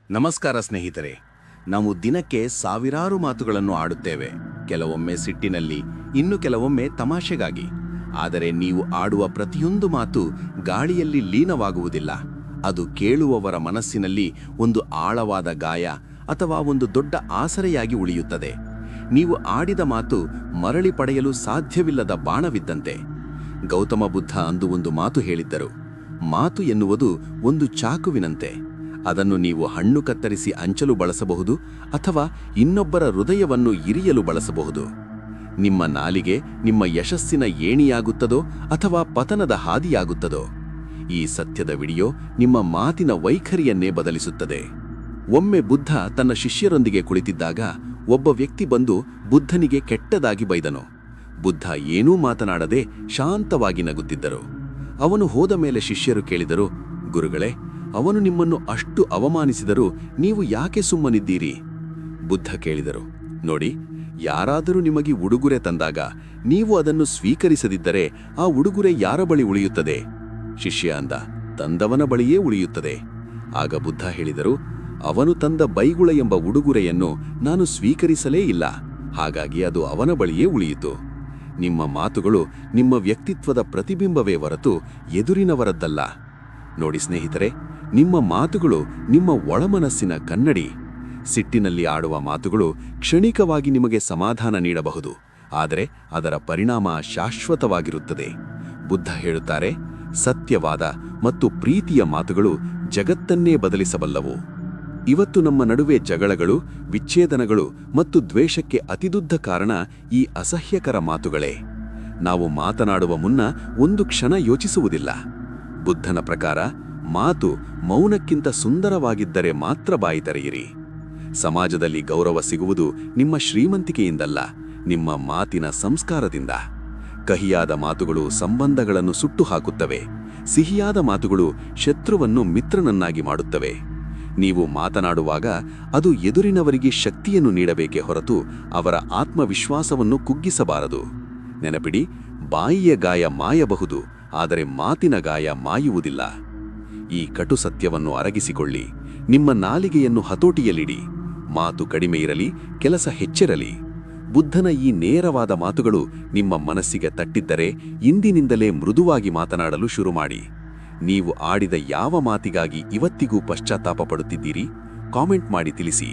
ನಮಸ್ಕಾರ ಸ್ನೇಹಿತರೆ. ನಾವು ದಿನಕ್ಕೆ ಸಾವಿರಾರು ಮಾತುಗಳನ್ನು ಆಡುತ್ತೇವೆ. ಕೆಲವೊಮ್ಮೆ ಸಿಟ್ಟಿನಲ್ಲಿ, ಇನ್ನು ಕೆಲವೊಮ್ಮೆ ತಮಾಷೆಗಾಗಿ. ಆದರೆ ನೀವು ಆಡುವ ಪ್ರತಿಯೊಂದು ಮಾತು ಗಾಳಿಯಲ್ಲಿ ಲೀನವಾಗುವುದಿಲ್ಲ. ಅದು ಕೇಳುವವರ ಮನಸ್ಸಿನಲ್ಲಿ ಒಂದು ಆಳವಾದ ಗಾಯ ಅಥವಾ ಒಂದು ದೊಡ್ಡ ಆಸರೆಯಾಗಿ ಉಳಿಯುತ್ತದೆ. ನೀವು ಆಡಿದ ಮಾತು ಮರಳಿ ಪಡೆಯಲು ಸಾಧ್ಯವಿಲ್ಲದ ಬಾಣವಿದ್ದಂತೆ. ಗೌತಮ ಬುದ್ಧ ಅಂದು ಒಂದು ಮಾತು ಹೇಳಿದ್ದರು. ಮಾತು ಎನ್ನುವುದು ಒಂದು ಚಾಕುವಿನಂತೆ. ಅದನ್ನು ನೀವು ಹಣ್ಣು ಕತ್ತರಿಸಿ ಅಂಚಲು ಬಳಸಬಹುದು ಅಥವಾ ಇನ್ನೊಬ್ಬರ ಹೃದಯವನ್ನು ಇರಿಯಲು ಬಳಸಬಹುದು. ನಿಮ್ಮ ನಾಲಿಗೆ ನಿಮ್ಮ ಯಶಸ್ಸಿನ ಏಣಿಯಾಗುತ್ತದೋ ಅಥವಾ ಪತನದ ಹಾದಿಯಾಗುತ್ತದೋ. ಈ ಸತ್ಯದ ವಿಡಿಯೋ ನಿಮ್ಮ ಮಾತಿನ ವೈಖರಿಯನ್ನೇ ಬದಲಿಸುತ್ತದೆ. ಒಮ್ಮೆ ಬುದ್ಧ ತನ್ನ ಶಿಷ್ಯರೊಂದಿಗೆ ಕುಳಿತಿದ್ದಾಗ ಒಬ್ಬ ವ್ಯಕ್ತಿ ಬಂದು ಬುದ್ಧನಿಗೆ ಕೆಟ್ಟದಾಗಿ ಬೈದನು. ಬುದ್ಧ ಏನೂ ಮಾತನಾಡದೆ ಶಾಂತವಾಗಿ ನಗುತ್ತಿದ್ದರು. ಅವನು ಹೋದ ಮೇಲೆ ಶಿಷ್ಯರು ಕೇಳಿದರು, ಗುರುಗಳೇ, ಅವನು ನಿಮ್ಮನ್ನು ಅಷ್ಟು ಅವಮಾನಿಸಿದರೂ ನೀವು ಯಾಕೆ ಸುಮ್ಮನಿದ್ದೀರಿ? ಬುದ್ಧ ಕೇಳಿದರು, ನೋಡಿ, ಯಾರಾದರೂ ನಿಮಗೆ ಉಡುಗೊರೆ ತಂದಾಗ ನೀವು ಅದನ್ನು ಸ್ವೀಕರಿಸದಿದ್ದರೆ ಆ ಉಡುಗೊರೆ ಯಾರ ಬಳಿ ಉಳಿಯುತ್ತದೆ? ಶಿಷ್ಯ ಅಂದ, ತಂದವನ ಬಳಿಯೇ ಉಳಿಯುತ್ತದೆ. ಆಗ ಬುದ್ಧ ಹೇಳಿದರು, ಅವನು ತಂದ ಬೈಗುಳ ಎಂಬ ಉಡುಗೊರೆಯನ್ನು ನಾನು ಸ್ವೀಕರಿಸಲೇ ಇಲ್ಲ, ಹಾಗಾಗಿ ಅದು ಅವನ ಬಳಿಯೇ ಉಳಿಯಿತು. ನಿಮ್ಮ ಮಾತುಗಳು ನಿಮ್ಮ ವ್ಯಕ್ತಿತ್ವದ ಪ್ರತಿಬಿಂಬವೇ ಹೊರತು ಎದುರಿನವರದ್ದಲ್ಲ. ನೋಡಿ ಸ್ನೇಹಿತರೆ, ನಿಮ್ಮ ಮಾತುಗಳು ನಿಮ್ಮ ಒಳಮನಸ್ಸಿನ ಕನ್ನಡಿ. ಸಿಟ್ಟಿನಲ್ಲಿ ಆಡುವ ಮಾತುಗಳು ಕ್ಷಣಿಕವಾಗಿ ನಿಮಗೆ ಸಮಾಧಾನ ನೀಡಬಹುದು, ಆದರೆ ಅದರ ಪರಿಣಾಮ ಶಾಶ್ವತವಾಗಿರುತ್ತದೆ. ಬುದ್ಧ ಹೇಳುತ್ತಾರೆ, ಸತ್ಯವಾದ ಮತ್ತು ಪ್ರೀತಿಯ ಮಾತುಗಳು ಜಗತ್ತನ್ನೇ ಬದಲಿಸಬಲ್ಲವು. ಇವತ್ತು ನಮ್ಮ ನಡುವೆ ಜಗಳಗಳು, ವಿಚ್ಛೇದನಗಳು ಮತ್ತು ದ್ವೇಷಕ್ಕೆ ಅತಿದೊಡ್ಡ ಕಾರಣ ಈ ಅಸಹ್ಯಕರ ಮಾತುಗಳೇ. ನಾವು ಮಾತನಾಡುವ ಮುನ್ನ ಒಂದು ಕ್ಷಣ ಯೋಚಿಸುವುದಿಲ್ಲ. ಬುದ್ಧನ ಪ್ರಕಾರ ಮಾತು ಮೌನಕ್ಕಿಂತ ಸುಂದರವಾಗಿದ್ದರೆ ಮಾತ್ರ ಬಾಯಿ ತೆರೆಯಿರಿ. ಸಮಾಜದಲ್ಲಿ ಗೌರವ ಸಿಗುವುದು ನಿಮ್ಮ ಶ್ರೀಮಂತಿಕೆಯಿಂದಲ್ಲ, ನಿಮ್ಮ ಮಾತಿನ ಸಂಸ್ಕಾರದಿಂದ. ಕಹಿಯಾದ ಮಾತುಗಳು ಸಂಬಂಧಗಳನ್ನು ಸುಟ್ಟು ಹಾಕುತ್ತವೆ. ಸಿಹಿಯಾದ ಮಾತುಗಳು ಶತ್ರುವನ್ನು ಮಿತ್ರನನ್ನಾಗಿ ಮಾಡುತ್ತವೆ. ನೀವು ಮಾತನಾಡುವಾಗ ಅದು ಎದುರಿನವರಿಗೆ ಶಕ್ತಿಯನ್ನು ನೀಡಬೇಕೇ ಹೊರತು ಅವರ ಆತ್ಮವಿಶ್ವಾಸವನ್ನು ಕುಗ್ಗಿಸಬಾರದು. ನೆನಪಿಡಿ, ಬಾಯಿಯ ಗಾಯ ಮಾಯಬಹುದು, ಆದರೆ ಮಾತಿನ ಗಾಯ ಮಾಯುವುದಿಲ್ಲ. ಈ ಕಟು ಸತ್ಯವನ್ನು ಅರಗಿಸಿಕೊಳ್ಳಿ. ನಿಮ್ಮ ನಾಲಿಗೆಯನ್ನು ಹತೋಟಿಯಲ್ಲಿಡಿ. ಮಾತು ಕಡಿಮೆ ಇರಲಿ, ಕೆಲಸ ಹೆಚ್ಚಿರಲಿ. ಬುದ್ಧನ ಈ ನೇರವಾದ ಮಾತುಗಳು ನಿಮ್ಮ ಮನಸ್ಸಿಗೆ ತಟ್ಟಿದ್ದರೆ ಇಂದಿನಿಂದಲೇ ಮೃದುವಾಗಿ ಮಾತನಾಡಲು ಶುರು ಮಾಡಿ. ನೀವು ಆಡಿದ ಯಾವ ಮಾತಿಗಾಗಿ ಇವತ್ತಿಗೂ ಪಶ್ಚಾತ್ತಾಪ ಪಡುತ್ತಿದ್ದೀರಿ? ಕಾಮೆಂಟ್ ಮಾಡಿ ತಿಳಿಸಿ.